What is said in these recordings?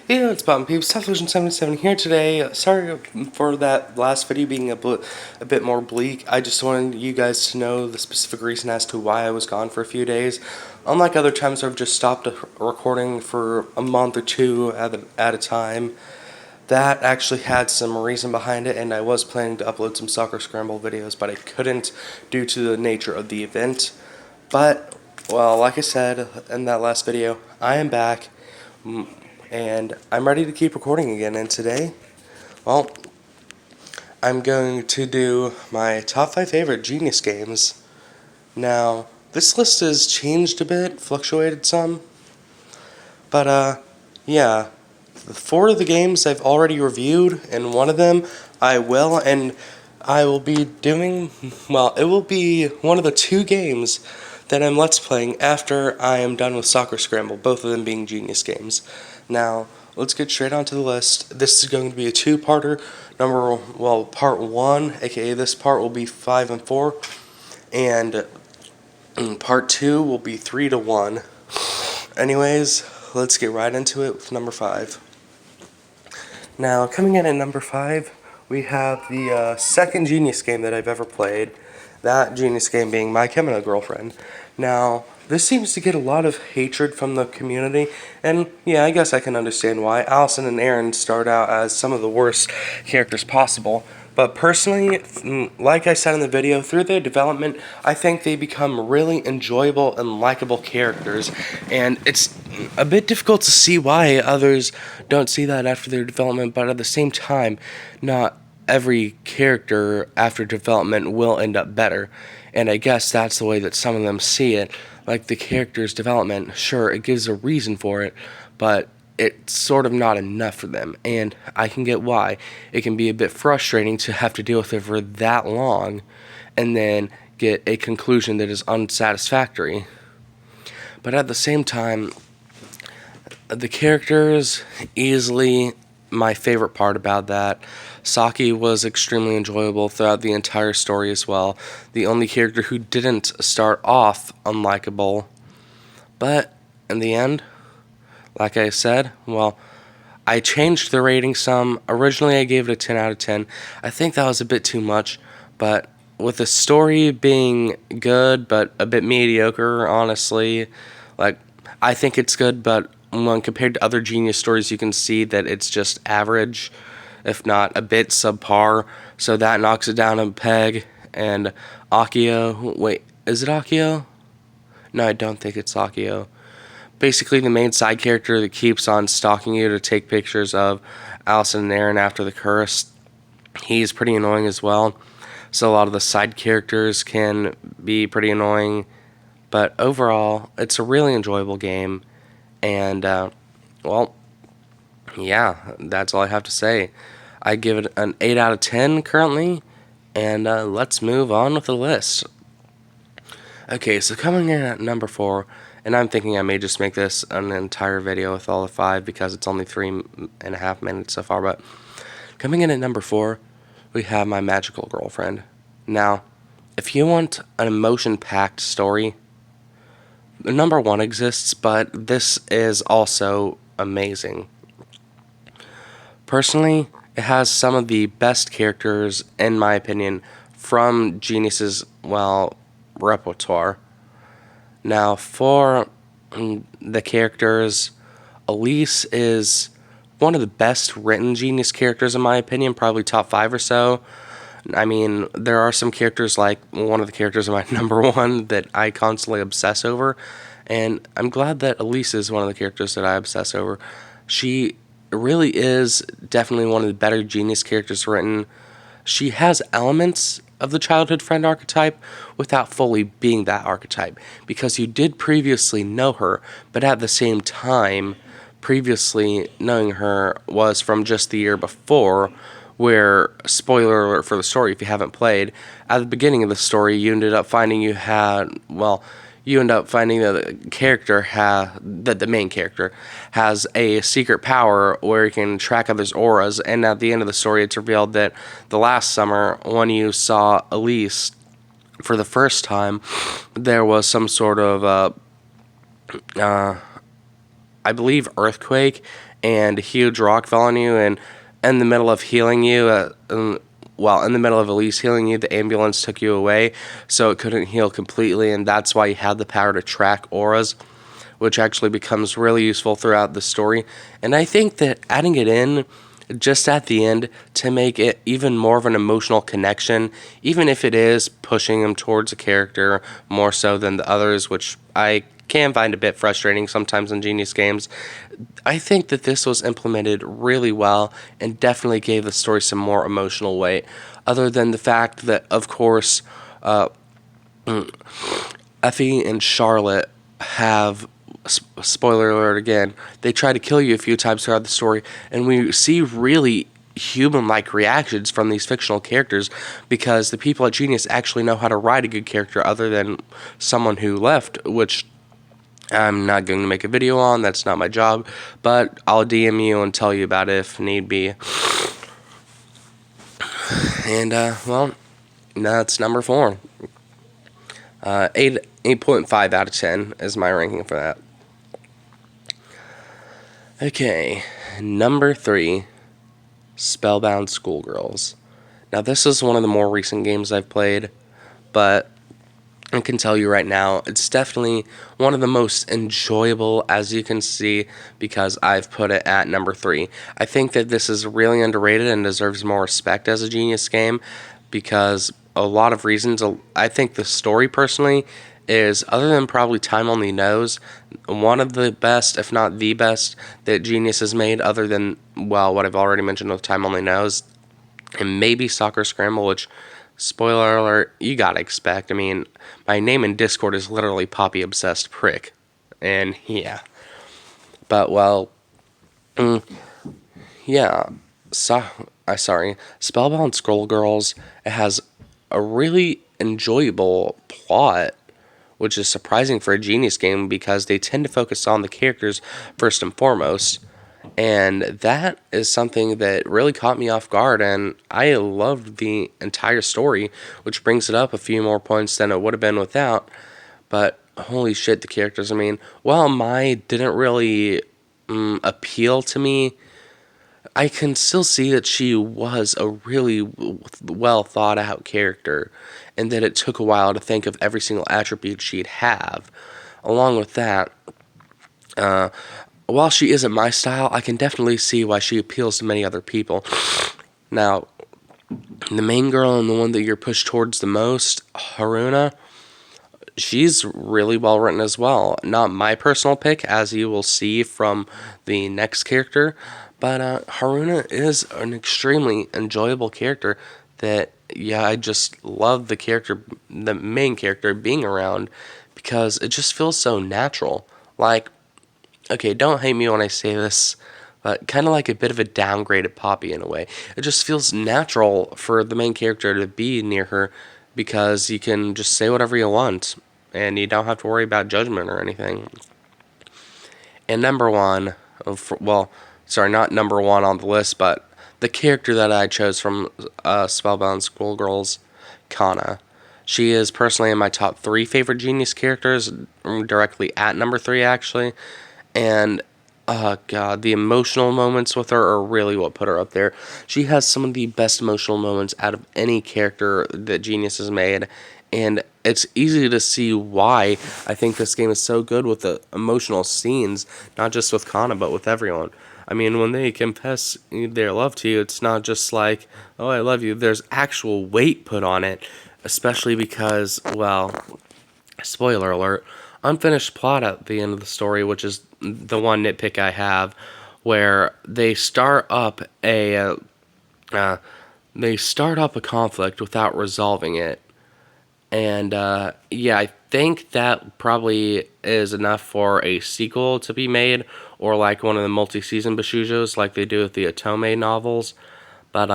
Hey, it's Bob and Peeps, Television77 here today. Sorry for that last video being a bit more bleak. I just wanted you guys to know the specific reason as to why I was gone for a few days. Unlike other times where I've just stopped recording for a month or two at a time, that actually had some reason behind it, and I was planning to upload some Soccer Scramble videos, but I couldn't due to the nature of the event. But, well, like I said in that last video, I am back. And I'm ready to keep recording again, and today, well, I'm going to do my top 5 favorite Genius games. Now, this list has changed a bit, fluctuated some, but yeah, 4 of the games I've already reviewed, and one of them I will be doing, well, it will be one of the 2 games that I'm Let's Playing after I am done with Soccer Scramble, both of them being Genius games. Now, let's get straight onto the list. This is going to be a 2-parter. Part 1, aka this part, will be 5 and 4, and part 2 will be 3 to 1. Anyways, let's get right into it with number 5. Now, coming in at number 5, we have the second Genius game that I've ever played. That Genius game being My Chemical Girlfriend. Now, this seems to get a lot of hatred from the community, and yeah, I guess I can understand why. Allison and Aaron start out as some of the worst characters possible, but personally, like I said in the video, through their development, I think they become really enjoyable and likable characters, and it's a bit difficult to see why others don't see that after their development, but at the same time, not every character after development will end up better, and I guess that's the way that some of them see it. Like the character's development, sure, it gives a reason for it, but it's sort of not enough for them, and I can get why. It can be a bit frustrating to have to deal with it for that long and then get a conclusion that is unsatisfactory. But at the same time, the characters, easily my favorite part about that. Saki was extremely enjoyable throughout the entire story as well. The only character who didn't start off unlikable. But in the end, like I said, well, I changed the rating some. Originally I gave it a 10 out of 10. I think that was a bit too much, but with the story being good but a bit mediocre, honestly, like, I think it's good, but when compared to other Genius stories, you can see that it's just average, if not a bit subpar, so that knocks it down a peg. And Akio, wait, is it Akio? No, I don't think it's Akio. Basically, the main side character that keeps on stalking you to take pictures of Allison and Aaron after the curse, he's pretty annoying as well. So a lot of the side characters can be pretty annoying, but overall, it's a really enjoyable game. And, well, yeah, that's all I have to say. I give it an 8 out of 10 currently, and let's move on with the list. Okay, so coming in at number 4, and I'm thinking I may just make this an entire video with all the 5 because it's only 3.5 minutes so far, but coming in at number 4, we have My Magical Girlfriend. Now, if you want an emotion-packed story, number 1 exists, but this is also amazing. Personally, it has some of the best characters, in my opinion, from Genius's, well, repertoire. Now, for the characters, Elise is one of the best written Genius characters, in my opinion, probably top 5 or so. I mean, there are some characters, like one of the characters in my number 1 that I constantly obsess over, and I'm glad that Elise is one of the characters that I obsess over. She really is definitely one of the better Genius characters written. She has elements of the childhood friend archetype without fully being that archetype, because you did previously know her, but at the same time, previously knowing her was from just the year before, where, spoiler alert for the story if you haven't played, at the beginning of the story you ended up finding that the main character has a secret power where he can track others' auras, and at the end of the story it's revealed that the last summer, when you saw Elise for the first time, there was some sort of I believe, earthquake, and a huge rock fell on you, and in the middle of healing you, in the middle of Elise healing you, the ambulance took you away, so it couldn't heal completely, and that's why you had the power to track auras, which actually becomes really useful throughout the story. And I think that adding it in just at the end to make it even more of an emotional connection, even if it is pushing him towards a character more so than the others, which I can find a bit frustrating sometimes in Genius games. I think that this was implemented really well and definitely gave the story some more emotional weight, other than the fact that, of course, Effie and Charlotte have, spoiler alert again, they try to kill you a few times throughout the story, and we see really human-like reactions from these fictional characters because the people at Genius actually know how to write a good character other than someone who left, which I'm not going to make a video on. That's not my job, but I'll DM you and tell you about it if need be. And, well, that's number 4. 8.5 out of 10 is my ranking for that. Okay, number 3, Spellbound Schoolgirls. Now, this is one of the more recent games I've played, but I can tell you right now, it's definitely one of the most enjoyable, as you can see, because I've put it at number 3. I think that this is really underrated and deserves more respect as a Genius game because a lot of reasons. I think the story, personally, is, other than probably Time Only Knows, one of the best, if not the best, that Genius has made, other than, well, what I've already mentioned with Time Only Knows, and maybe Sakura Scramble, which, spoiler alert, you gotta expect. I mean, my name in Discord is literally Poppy Obsessed Prick. And, yeah. But, well, yeah. Spellbound Schoolgirls, it has a really enjoyable plot, which is surprising for a Genius game because they tend to focus on the characters first and foremost. And that is something that really caught me off guard, and I loved the entire story, which brings it up a few more points than it would have been without. But holy shit, the characters. I mean, while Mai didn't really appeal to me, I can still see that she was a really well thought out character, and that it took a while to think of every single attribute she'd have. Along with that, while she isn't my style, I can definitely see why she appeals to many other people. Now, the main girl and the one that you're pushed towards the most, Haruna, she's really well written as well. Not my personal pick, as you will see from the next character, but Haruna is an extremely enjoyable character that, yeah, I just love the main character being around because it just feels so natural. Like, okay, don't hate me when I say this, but kind of like a bit of a downgraded Poppy in a way. It just feels natural for the main character to be near her because you can just say whatever you want and you don't have to worry about judgment or anything. And number 1, well, sorry, not number 1 on the list, but the character that I chose from Spellbound Schoolgirls, Kana. She is personally in my top 3 favorite Genius characters, directly at number 3, actually. And, oh god, the emotional moments with her are really what put her up there. She has some of the best emotional moments out of any character that Genius has made, and it's easy to see why I think this game is so good with the emotional scenes, not just with Kana, but with everyone. I mean, when they confess their love to you, it's not just like, oh, I love you. There's actual weight put on it, especially because, well, spoiler alert, unfinished plot at the end of the story, which is the one nitpick I have, where they start up a conflict without resolving it. And, yeah, I think that probably is enough for a sequel to be made, or like one of the multi-season Bishoujos like they do with the Otome novels. But,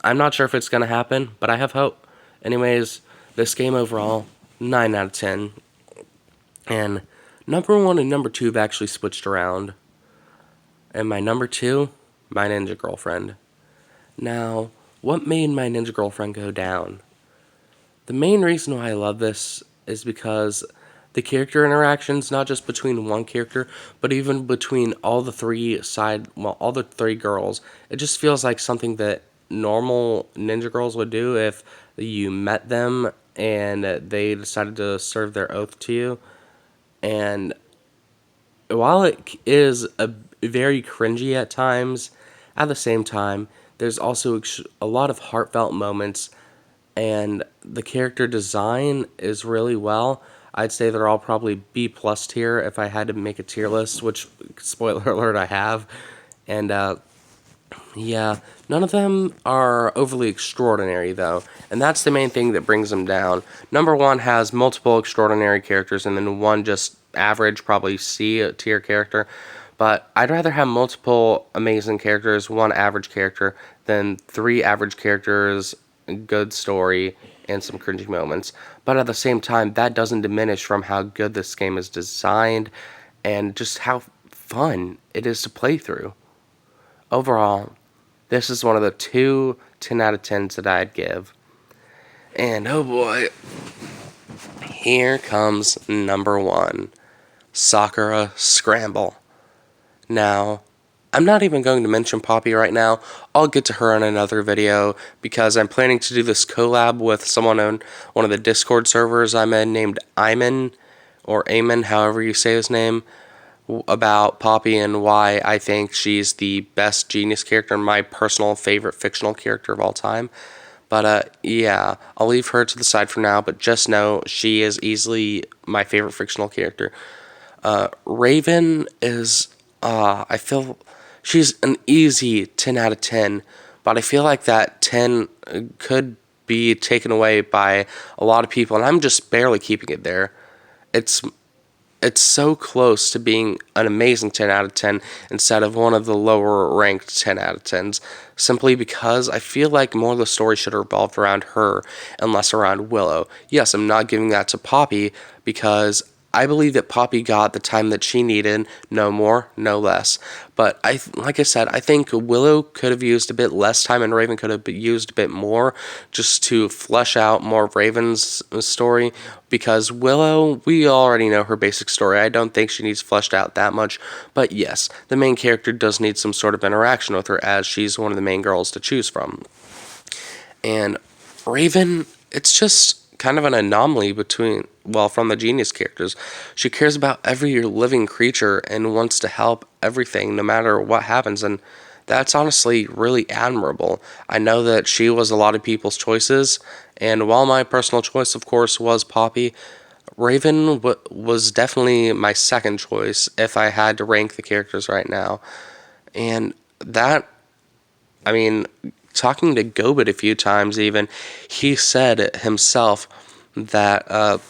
I'm not sure if it's going to happen, but I have hope. Anyways, this game overall, 9 out of 10. And number 1 and number 2 have actually switched around. And my number 2, My Ninja Girlfriend. Now, what made My Ninja Girlfriend go down? The main reason why I love this is because the character interactions, not just between one character, but even between all the three girls. It just feels like something that normal ninja girls would do if you met them and they decided to serve their oath to you. And while it is very cringy at times, at the same time, there's also a lot of heartfelt moments, and the character design is really well. I'd say they're all probably B plus tier if I had to make a tier list, which, spoiler alert, I have. And yeah, none of them are overly extraordinary, though, and that's the main thing that brings them down. Number one has multiple extraordinary characters, and then one just average, probably C tier character. But I'd rather have multiple amazing characters, one average character, than three average characters, good story, and some cringy moments. But at the same time, that doesn't diminish from how good this game is designed and just how fun it is to play through. Overall, this is one of the two 10 out of 10s that I'd give. And oh boy, here comes number one, Sakura Scramble. Now, I'm not even going to mention Poppy right now. I'll get to her in another video because I'm planning to do this collab with someone on one of the Discord servers I'm in named Iman, or Eamon, however you say his name, about Poppy and why I think she's the best Genius character and my personal favorite fictional character of all time. But yeah, I'll leave her to the side for now, but just know she is easily my favorite fictional character. Raven is, I feel she's an easy 10 out of 10, but I feel like that 10 could be taken away by a lot of people, and I'm just barely keeping it there. It's it's so close to being an amazing 10 out of 10 instead of one of the lower ranked 10 out of 10s, simply because I feel like more of the story should have revolved around her and less around Willow. Yes, I'm not giving that to Poppy because I believe that Poppy got the time that she needed, no more, no less. But like I said, I think Willow could have used a bit less time and Raven could have used a bit more just to flesh out more of Raven's story. Because Willow, we already know her basic story. I don't think she needs fleshed out that much. But yes, the main character does need some sort of interaction with her as she's one of the main girls to choose from. And Raven, it's just kind of an anomaly from the Genius characters. She cares about every living creature and wants to help everything no matter what happens, and that's honestly really admirable. I know that she was a lot of people's choices, and while my personal choice, of course, was Poppy, Raven was definitely my second choice if I had to rank the characters right now. And that, I mean, talking to Gobit a few times even, he said himself that,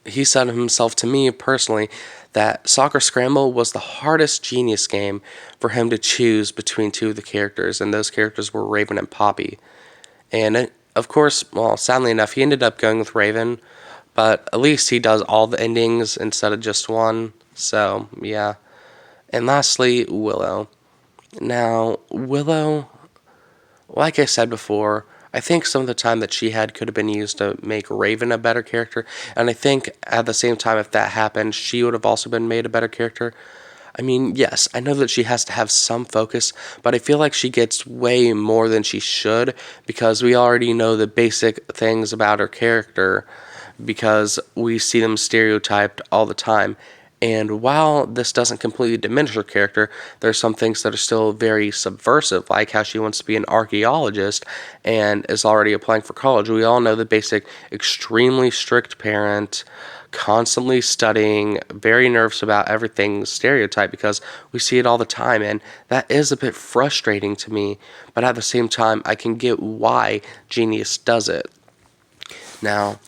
he said himself to me personally that Soccer Scramble was the hardest Genius game for him to choose between two of the characters, and those characters were Raven and Poppy. And of course, well, sadly enough, he ended up going with Raven, but at least he does all the endings instead of just one, so yeah. And lastly, Willow. Now, Willow, like I said before, I think some of the time that she had could have been used to make Raven a better character, and I think at the same time, if that happened, she would have also been made a better character. I mean, yes, I know that she has to have some focus, but I feel like she gets way more than she should because we already know the basic things about her character because we see them stereotyped all the time. And while this doesn't completely diminish her character, there are some things that are still very subversive, like how she wants to be an archaeologist and is already applying for college. We all know the basic extremely strict parent, constantly studying, very nervous about everything stereotype because we see it all the time, and that is a bit frustrating to me, but at the same time, I can get why Genius does it. Now,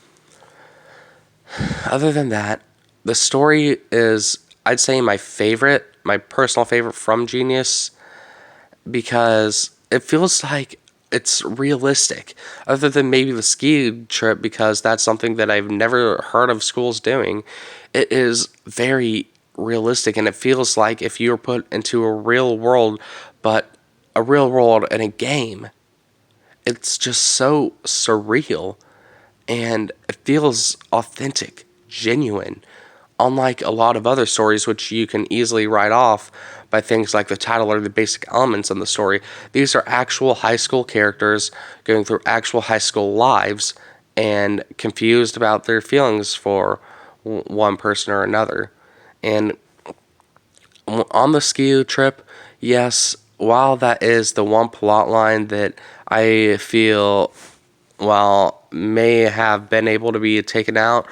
other than that, the story is, I'd say, my personal favorite from Genius, because it feels like it's realistic. Other than maybe the ski trip, because that's something that I've never heard of schools doing, it is very realistic, and it feels like if you were put into a real world, but a real world in a game. It's just so surreal, and it feels authentic, genuine. Unlike a lot of other stories, which you can easily write off by things like the title or the basic elements in the story, these are actual high school characters going through actual high school lives and confused about their feelings for one person or another. And on the ski trip, yes, while that is the one plot line that I feel, while may have been able to be taken out,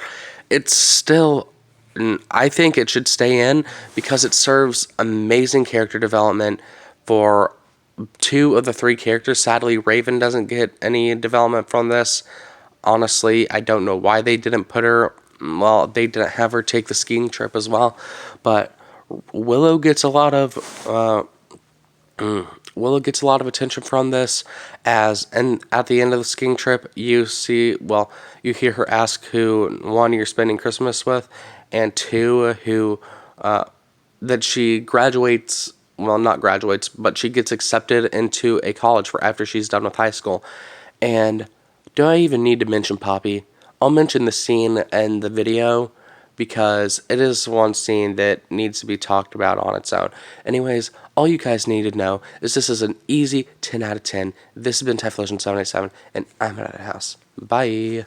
it's still, I think it should stay in because it serves amazing character development for two of the three characters. Sadly, Raven doesn't get any development from this. Honestly, I don't know why they didn't put her, well, they didn't have her take the skiing trip as well, but Willow gets a lot of Willow gets a lot of attention from this, as and at the end of the skiing trip, you see, well, you hear her ask who, one, you're spending Christmas with, and two, who that she graduates, well, not graduates, but she gets accepted into a college for after she's done with high school. And do I even need to mention Poppy? I'll mention the scene in the video because it is one scene that needs to be talked about on its own. Anyways, all you guys need to know is this is an easy 10 out of 10. This has been Typhlosion 787, and I'm out of the house. Bye.